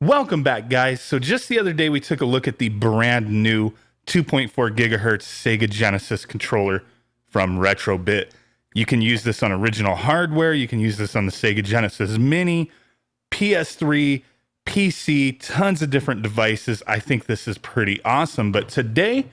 Welcome back, guys. So just the other day, we took a look at the brand new 2.4 gigahertz Sega Genesis controller from Retrobit. You can use this on original hardware. You can use this on the Sega Genesis Mini, PS3, PC, tons of different devices. I think this is pretty awesome. But today,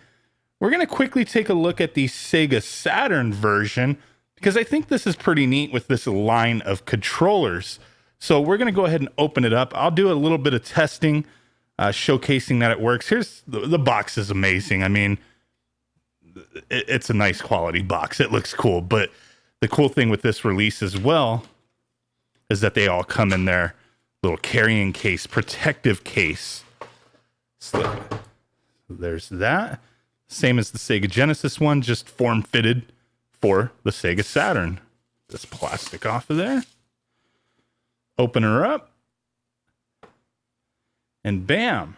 we're going to quickly take a look at the Sega Saturn version because I think this is pretty neat with this line of controllers. So we're going to go ahead and open it up. I'll do a little bit of testing, showcasing that it works. Here's the box is amazing. I mean, it's a nice quality box. It looks cool. But the cool thing with this release as well is that they all come in their little carrying case, protective case. So there's that. Same as the Sega Genesis one, just form-fitted for the Sega Saturn. This plastic off of there. Open her up, and bam,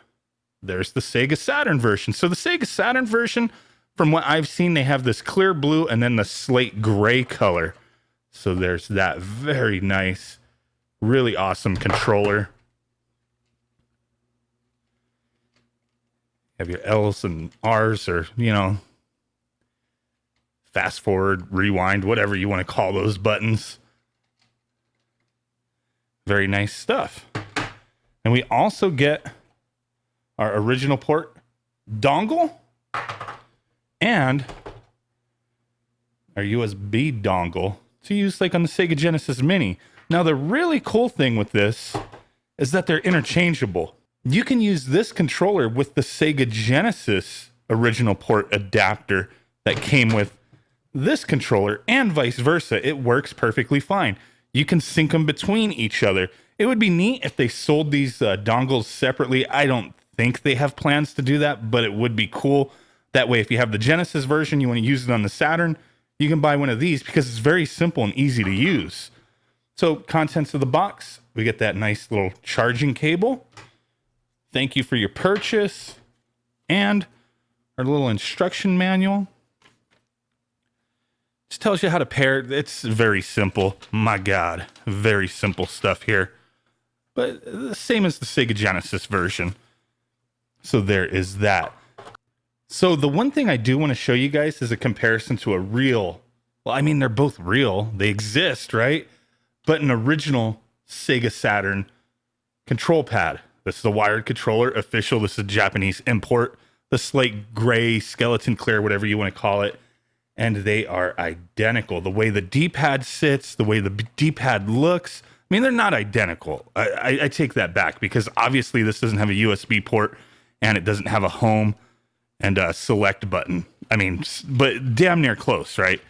there's the Sega Saturn version. So the Sega Saturn version, from what I've seen, they have this clear blue and then the slate gray color. So there's that. Very nice, really awesome controller. You have your L's and R's, or, you know, fast forward, rewind, whatever you want to call those buttons. Very nice stuff. And we also get our original port dongle and our USB dongle to use like on the Sega Genesis Mini. Now, the really cool thing with this is that they're interchangeable. You can use this controller with the Sega Genesis original port adapter that came with this controller and vice versa. It works perfectly fine. You can sync them between each other. It would be neat if they sold these dongles separately. I don't think they have plans to do that, but it would be cool. That way, if you have the Genesis version, you want to use it on the Saturn, you can buy one of these because it's very simple and easy to use. So, contents of the box, we get that nice little charging cable. Thank you for your purchase. And our little instruction manual. Just tells you how to pair. It's very simple. My God, very simple stuff here. But the same as the Sega Genesis version. So there is that. So the one thing I do want to show you guys is a comparison to a real, well, I mean, they're both real. They exist, right? But an original Sega Saturn control pad. This is a wired controller, official. This is a Japanese import. The slate gray, skeleton clear, whatever you want to call it. And they are identical. The way the D-pad sits, the way the D-pad looks. I mean, they're not identical. I take that back because obviously this doesn't have a USB port and it doesn't have a home and a select button. I mean, but damn near close, right?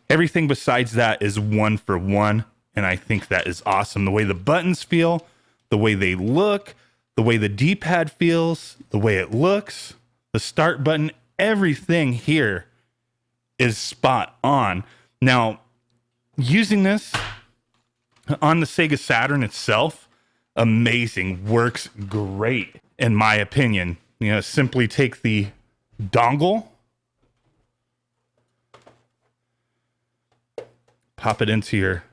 Everything besides that is one for one. And I think that is awesome. The way the buttons feel, the way they look, the way the D-pad feels, the way it looks, the start button, everything here is spot on. Now, using this on the Sega Saturn itself, amazing, works great in my opinion. You know, simply take the dongle, pop it into your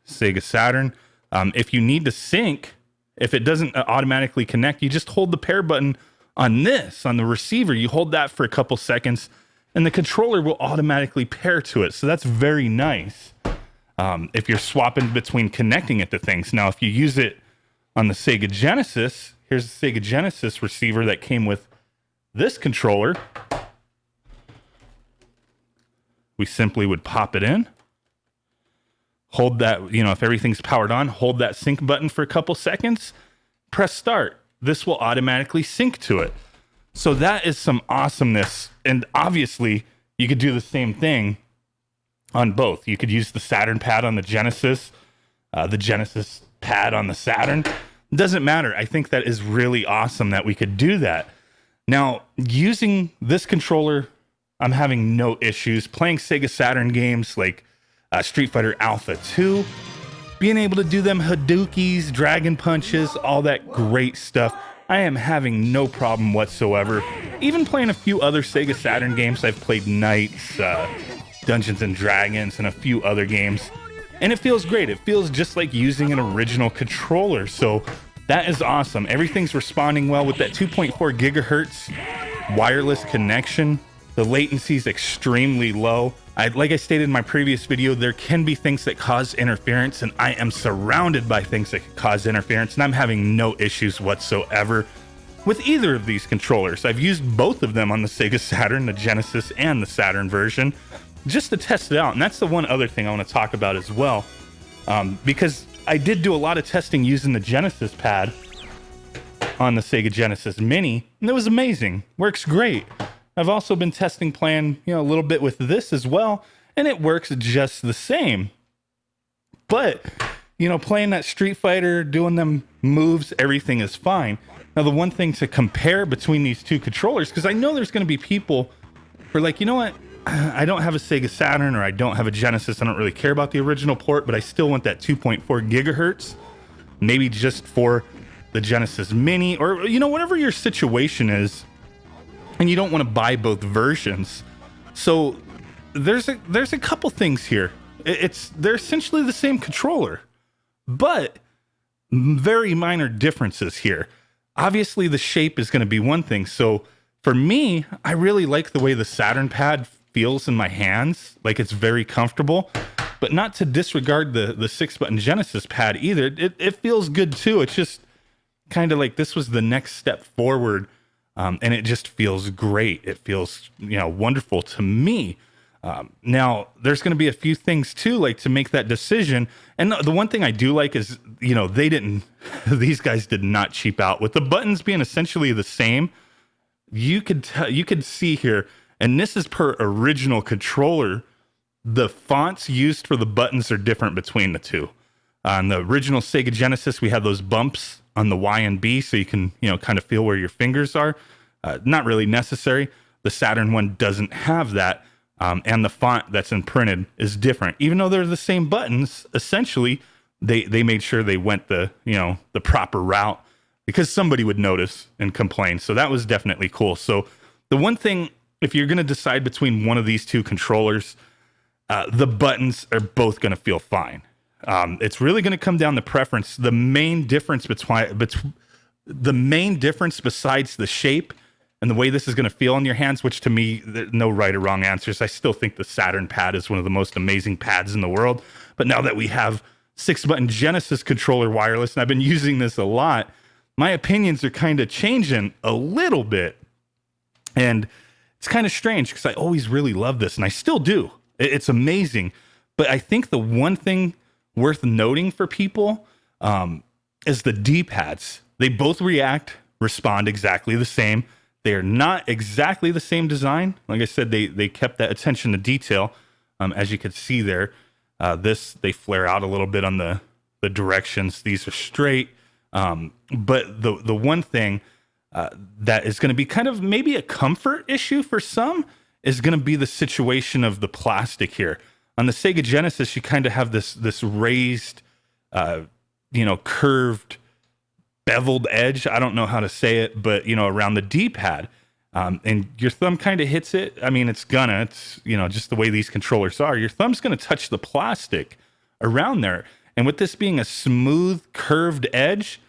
Sega Saturn. If you need to sync, if it doesn't automatically connect, you just hold the pair button on this, on the receiver. You hold that for a couple seconds and the controller will automatically pair to it. So that's very nice if you're swapping between connecting it to things. Now, if you use it on the Sega Genesis, here's the Sega Genesis receiver that came with this controller. We simply would pop it in, hold that, you know, if everything's powered on, hold that sync button for a couple seconds, press start. This will automatically sync to it. So that is some awesomeness. And obviously, you could do the same thing on both. You could use the Saturn pad on the Genesis pad on the Saturn. It doesn't matter. I think that is really awesome that we could do that. Now, using this controller, I'm having no issues. Playing Sega Saturn games like Street Fighter Alpha 2, being able to do them Hadoukens, Dragon Punches, all that great stuff. I am having no problem whatsoever. Even playing a few other Sega Saturn games. I've played Knights, Dungeons and Dragons, and a few other games. and it feels great. It feels just like using an original controller. So that is awesome. Everything's responding well with that 2.4 gigahertz wireless connection. The latency is extremely low. Like I stated in my previous video, there can be things that cause interference, and I am surrounded by things that can cause interference, and I'm having no issues whatsoever with either of these controllers. I've used both of them on the Sega Saturn, the Genesis and the Saturn version, just to test it out. And that's the one other thing I want to talk about as well, because I did do a lot of testing using the Genesis pad on the Sega Genesis Mini, and it was amazing. Works great. I've also been testing playing, a little bit with this as well, and it works just the same. But, playing that Street Fighter, doing them moves, everything is fine. Now, the one thing to compare between these two controllers, because I know there's going to be people who are like, you know what? I don't have a Sega Saturn or I don't have a Genesis. I don't really care about the original port, but I still want that 2.4 gigahertz, maybe just for the Genesis Mini or, whatever your situation is. And you don't want to buy both versions. So there's a couple things here. They're essentially the same controller, but very minor differences here. Obviously, the shape is going to be one thing. So for me, I really like the way the Saturn pad feels in my hands. Like, it's very comfortable, but not to disregard the 6-button Genesis pad either. It feels good too. It's just kind of like this was the next step forward. And it just feels great. It feels, wonderful to me. Now, there's going to be a few things too, like to make that decision. And the one thing I do like is, these guys did not cheap out with the buttons being essentially the same. You could see here, and this is per original controller. The fonts used for the buttons are different between the two. On the original Sega Genesis, we had those bumps on the Y and B, so you can, kind of feel where your fingers are. Not really necessary. The Saturn one doesn't have that, and the font that's imprinted is different. Even though they're the same buttons, essentially, they made sure they went the proper route because somebody would notice and complain. So that was definitely cool. So the one thing, if you're going to decide between one of these two controllers, the buttons are both going to feel fine. It's really going to come down to preference. The main difference besides the shape and the way this is going to feel in your hands, which to me, there's no right or wrong answers. I still think the Saturn pad is one of the most amazing pads in the world. But now that we have 6-button Genesis controller wireless, and I've been using this a lot, my opinions are kind of changing a little bit. And it's kind of strange because I always really love this, and I still do. It's amazing. But I think the one thing worth noting for people is the D-pads. They both respond exactly the same. They are not exactly the same design. Like I said, they kept that attention to detail. As you can see there, they flare out a little bit on the directions. These are straight. But the one thing that is going to be kind of maybe a comfort issue for some is going to be the situation of the plastic here. On the Sega Genesis, you kind of have this raised, curved, beveled edge. I don't know how to say it, but, around the D-pad. And your thumb kind of hits it. I mean, it's just the way these controllers are. Your thumb's going to touch the plastic around there. And with this being a smooth, curved edge,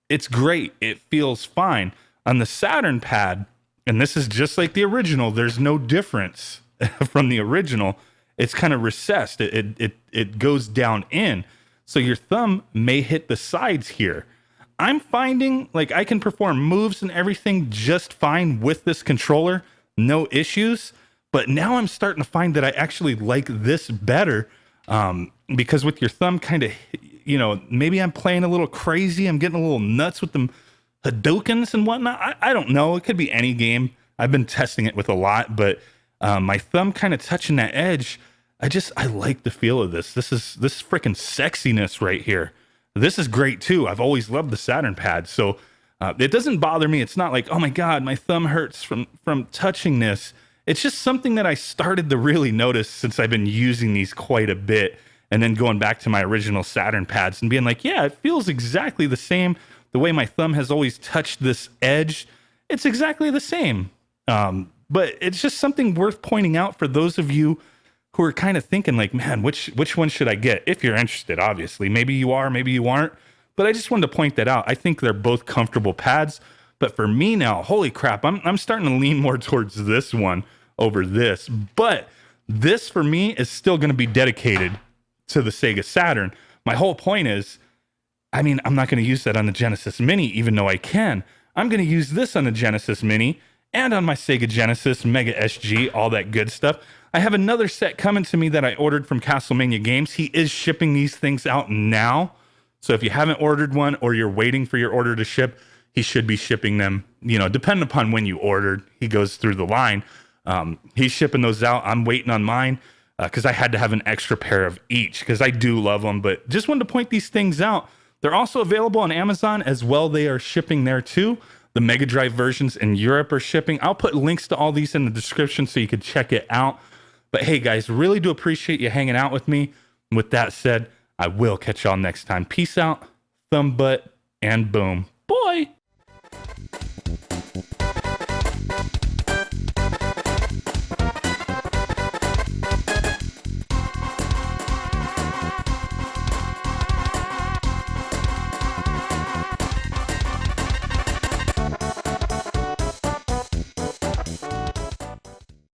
it's great. It feels fine. On the Saturn pad, and this is just like the original, there's no difference from the original. It's kind of recessed. It goes down in. So your thumb may hit the sides here. I'm finding like I can perform moves and everything just fine with this controller. No issues. But now I'm starting to find that I actually like this better because with your thumb kind of, maybe I'm playing a little crazy. I'm getting a little nuts with them Hadoukens and whatnot. I don't know. It could be any game. I've been testing it with a lot, but my thumb kind of touching that edge, I like the feel of this. This freaking sexiness right here. This is great too. I've always loved the Saturn pad, so it doesn't bother me. It's not like, oh my God, my thumb hurts from touching this. It's just something that I started to really notice since I've been using these quite a bit, and then going back to my original Saturn pads and being like, yeah, it feels exactly the same. The way my thumb has always touched this edge, it's exactly the same. But it's just something worth pointing out for those of you who are kind of thinking like, man, which one should I get? If you're interested, obviously. Maybe you are, maybe you aren't. But I just wanted to point that out. I think they're both comfortable pads. But for me now, holy crap, I'm starting to lean more towards this one over this. But this for me is still going to be dedicated to the Sega Saturn. My whole point is, I mean, I'm not going to use that on the Genesis Mini, even though I can. I'm going to use this on the Genesis Mini and on my Sega Genesis, Mega SG, all that good stuff. I have another set coming to me that I ordered from castlemaniagames. He is shipping these things out now. So if you haven't ordered one or you're waiting for your order to ship, he should be shipping them, you know, depending upon when you ordered. He goes through the line. He's shipping those out. I'm waiting on mine because I had to have an extra pair of each because I do love them. But just wanted to point these things out. They're also available on Amazon as well. They are shipping there too. The Megadrive versions in Europe are shipping. I'll put links to all these in the description so you can check it out. But hey, guys, really do appreciate you hanging out with me. With that said, I will catch y'all next time. Peace out, thumb butt, and boom. Boy!